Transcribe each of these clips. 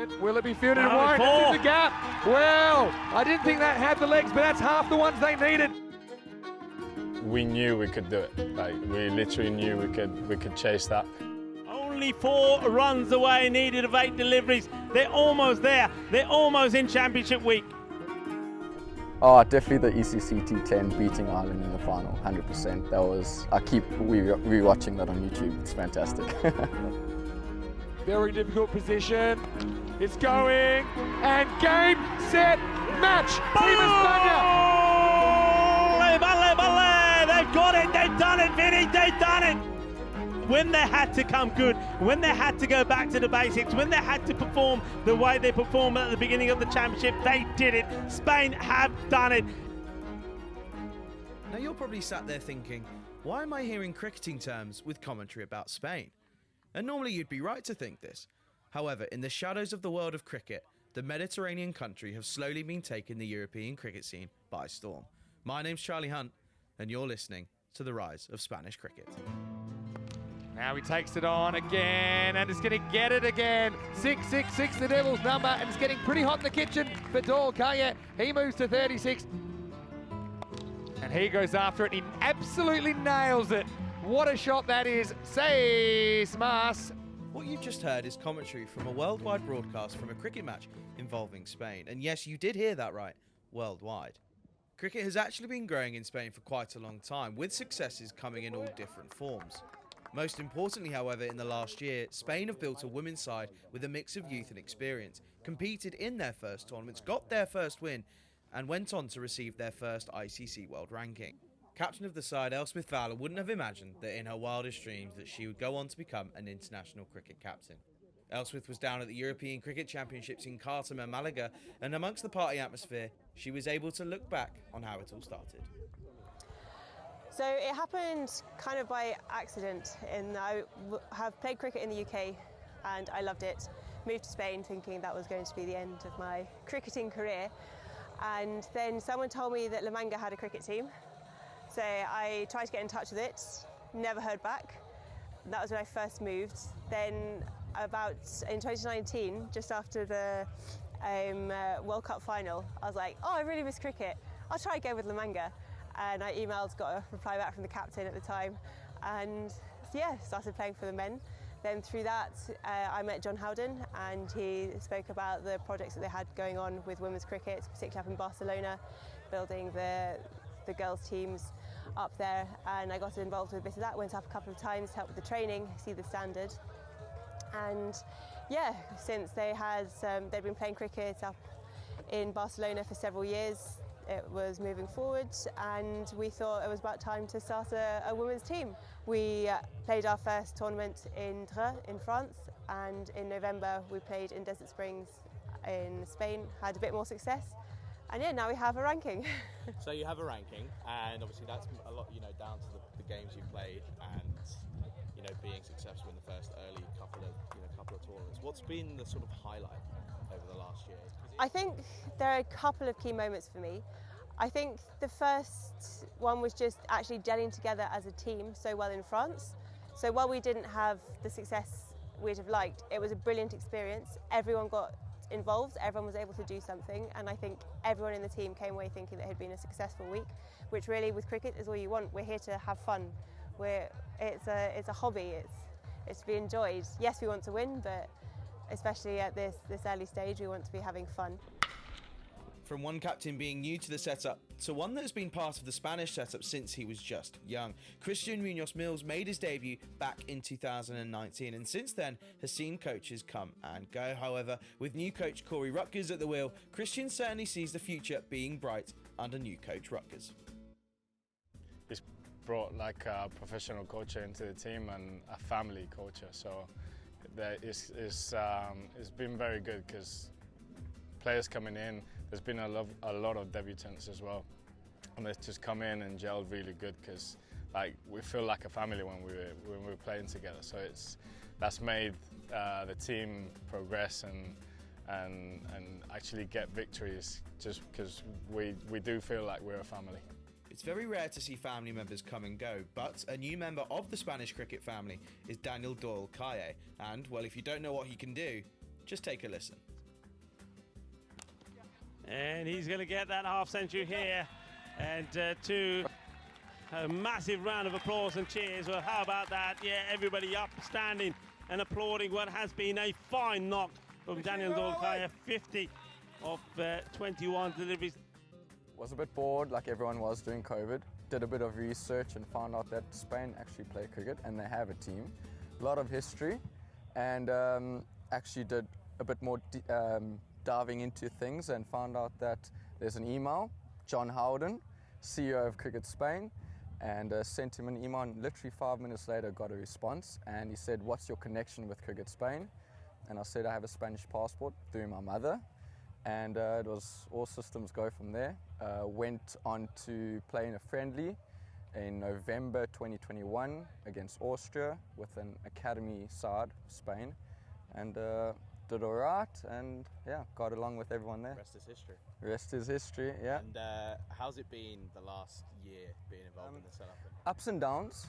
it? Will it be fielded wide? It's in the gap. Well, I didn't think that had the legs, but that's half the ones they needed. We knew we could do it. Like, we literally knew we could chase that. Only 4 runs away, needed of 8 deliveries. They're almost there. They're almost in championship week. Oh, definitely the ECC T10 beating Ireland in the final, 100%. That was, I keep rewatching that on YouTube. It's fantastic. Very difficult position. It's going, and game, set, match. Team España. They've got it, they've done it, Vinny, they've done it. When they had to come good, when they had to go back to the basics, when they had to perform the way they performed at the beginning of the championship, they did it. Spain have done it. Now you're probably sat there thinking, why am I hearing cricketing terms with commentary about Spain? And normally you'd be right to think this. However, in the shadows of the world of cricket, the Mediterranean country have slowly been taking the European cricket scene by storm. My name's Charlie Hunt, and you're listening to the rise of Spanish cricket. Now he takes it on again, and is going to get it again. 666, the Devils' number, and it's getting pretty hot in the kitchen for Doyle Calle. He moves to 36, and he goes after it. He absolutely nails it. What a shot that is. Seis más. What you've just heard is commentary from a worldwide broadcast from a cricket match involving Spain. And yes, you did hear that right, worldwide. Cricket has actually been growing in Spain for quite a long time, with successes coming in all different forms. Most importantly, however, in the last year, Spain have built a women's side with a mix of youth and experience, competed in their first tournaments, got their first win, and went on to receive their first ICC World Ranking. Captain of the side, Elspeth Fowler, wouldn't have imagined that in her wildest dreams that she would go on to become an international cricket captain. Elspeth was down at the European Cricket Championships in Khartoum and Malaga, and amongst the party atmosphere, she was able to look back on how it all started. So it happened kind of by accident, in I have played cricket in the UK and I loved it. Moved to Spain thinking that was going to be the end of my cricketing career, and then someone told me that La Manga had a cricket team. So I tried to get in touch with it, never heard back. That was when I first moved. Then in 2019, just after the World Cup final, I was like, oh, I really miss cricket. I'll try again with La Manga. And I emailed, got a reply back from the captain at the time, and yeah, started playing for the men. Then through that, I met John Howden, and he spoke about the projects that they had going on with women's cricket, particularly up in Barcelona, building the girls' teams up there. And I got involved with a bit of that, went up a couple of times, helped with the training, see the standard. And yeah, since they'd been playing cricket up in Barcelona for several years, it was moving forward, and we thought it was about time to start a women's team. We played our first tournament in Dreux in France, and in November we played in Desert Springs in Spain, had a bit more success, and yeah, now we have a ranking. So you have a ranking, and obviously that's a lot, down to the games you played and being successful in the first early couple of tournaments. What's been the sort of highlight over the last year? I think there are a couple of key moments for me. I think the first one was just actually gelling together as a team so well in France. So while we didn't have the success we'd have liked, it was a brilliant experience. Everyone got involved, everyone was able to do something, and I think everyone in the team came away thinking that it had been a successful week, which really with cricket is all you want. We're here to have fun. It's a hobby, it's to be enjoyed. Yes, we want to win, but especially at this early stage, we want to be having fun. From one captain being new to the setup to one that has been part of the Spanish setup since he was just young, Christian Munoz Mills made his debut back in 2019, and since then has seen coaches come and go. However, with new coach Corey Rutgers at the wheel, Christian certainly sees the future being bright under new coach Rutgers. He's brought like a professional coach into the team and a family coach, so it's been very good because players coming in, there's been a lot of debutants as well, and they've just come in and gelled really good because we feel like a family when we're playing together. So that's made the team progress and actually get victories just because we do feel like we're a family. It's very rare to see family members come and go, but a new member of the Spanish cricket family is Daniel Doyle Calle, and well, if you don't know what he can do, Just take a listen. And he's going to get that half century here. And to a massive round of applause and cheers. Well, how about that? Yeah, everybody up, standing and applauding what has been a fine knock from Daniel Doyle Calle, 50 of 21 deliveries. Was a bit bored, like everyone was during COVID. Did a bit of research and found out that Spain actually play cricket and they have a team. A lot of history, and actually did a bit more diving into things and found out that there's an email, John Howden, CEO of Cricket Spain, and sent him an email, and literally 5 minutes later got a response, and he said, "What's your connection with Cricket Spain?" And I said, "I have a Spanish passport through my mother." And it was all systems go from there. Went on to play in a friendly in November 2021 against Austria with an academy side of Spain, and did all right, and yeah, got along with everyone there. Rest is history. Rest is history, yeah. And how's it been the last year being involved in the setup? Ups and downs.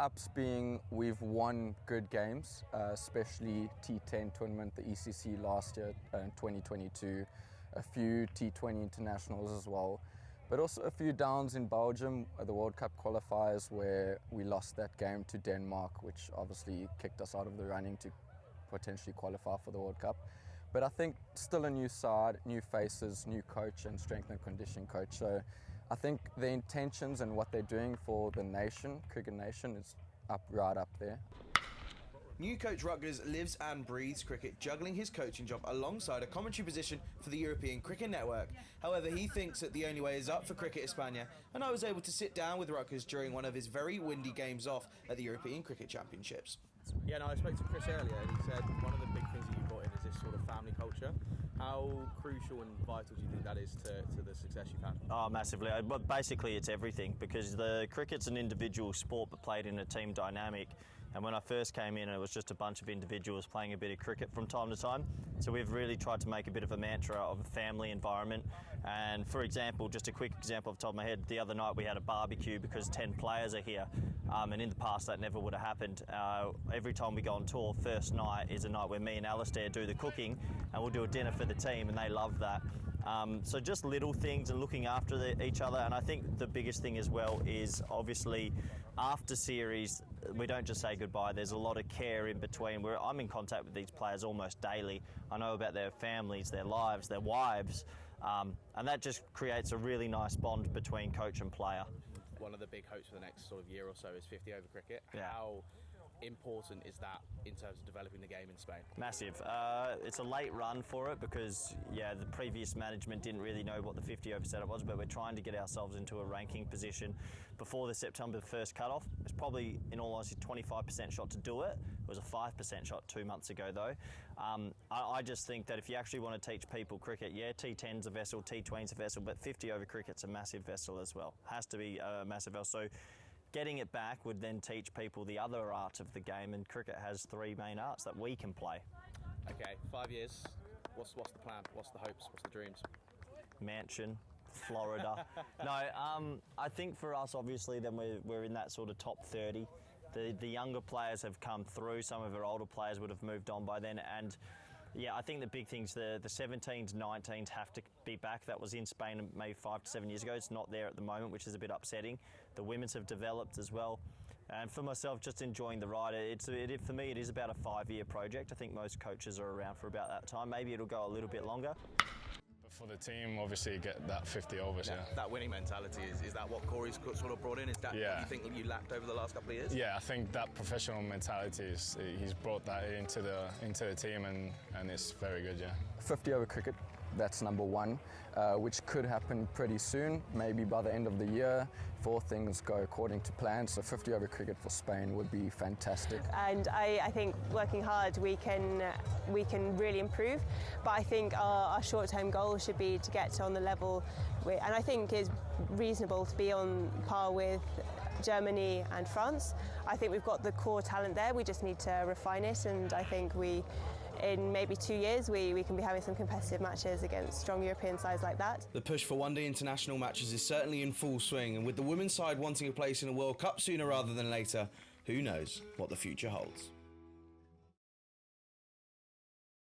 Ups being we've won good games, especially T10 tournament, the ECC last year in 2022, a few T20 internationals as well, but also a few downs in Belgium, the World Cup qualifiers, where we lost that game to Denmark, which obviously kicked us out of the running to potentially qualify for the World Cup. But I think still a new side, new faces, new coach and strength and conditioning coach. So I think the intentions and what they're doing for the nation, Cricket Nation, is right up there. New coach Rutgers lives and breathes cricket, juggling his coaching job alongside a commentary position for the European Cricket Network. However, he thinks that the only way is up for Cricket España, and I was able to sit down with Rutgers during one of his very windy games off at the European Cricket Championships. Yeah, no, I spoke to Chris earlier, and he said one of the big things that you brought in is this sort of family culture. How crucial and vital do you think that is to the success you've had? Oh, massively. But basically, it's everything, because the cricket's an individual sport but played in a team dynamic. And when I first came in, it was just a bunch of individuals playing a bit of cricket from time to time. So we've really tried to make a bit of a mantra of a family environment. And for example, just a quick example off the top of my head, the other night we had a barbecue because 10 players are here. And in the past that never would have happened. Every time we go on tour, first night is a night where me and Alistair do the cooking, and we'll do a dinner for the team, and they love that. So just little things and looking after each other. And I think the biggest thing as well is obviously after series, we don't just say goodbye. There's a lot of care in between. I'm in contact with these players almost daily. I know about their families, their lives, their wives, and that just creates a really nice bond between coach and player. One of the big hopes for the next sort of year or so is 50 over cricket. Yeah. How important is that in terms of developing the game in Spain? Massive. It's a late run for it because, yeah, the previous management didn't really know what the 50 over setup was, but we're trying to get ourselves into a ranking position before the September 1st cutoff. It's probably, in all honesty, 25% shot to do it. It was a 5% shot 2 months ago, though. I just think that if you actually want to teach people cricket, yeah, T10's a vessel, T20's a vessel, but 50 over cricket's a massive vessel as well. Has to be a massive vessel. So getting it back would then teach people the other art of the game, and cricket has three main arts that we can play. Okay, 5 years. What's the plan? What's the hopes? What's the dreams? Mansion, Florida. No, I think for us, obviously, then we're in that sort of top 30. The younger players have come through. Some of our older players would have moved on by then, and yeah, I think the big things, the 17s, 19s have to be back. That was in Spain maybe 5 to 7 years ago. It's not there at the moment, which is a bit upsetting. The women's have developed as well. And for myself, just enjoying the ride. For me, it is about a 5-year project. I think most coaches are around for about that time. Maybe it'll go a little bit longer. But for the team, obviously, get that 50 overs, yeah. That winning mentality, is that what Corey's sort of brought in? Is that what you think that you lacked over the last couple of years? Yeah, I think that professional mentality, he's brought that into the team, and it's very good, yeah. 50 over cricket, that's number one, which could happen pretty soon, maybe by the end of the year, if all things go according to plan. So 50 over cricket for Spain would be fantastic. And I think working hard we can really improve, but I think our short-term goal should be to get on the level and I think it's reasonable to be on par with Germany and France. I think we've got the core talent there, we just need to refine it, and I think in maybe 2 years we can be having some competitive matches against strong European sides like that. The push for one-day international matches is certainly in full swing, and with the women's side wanting a place in a World Cup sooner rather than later, who knows what the future holds.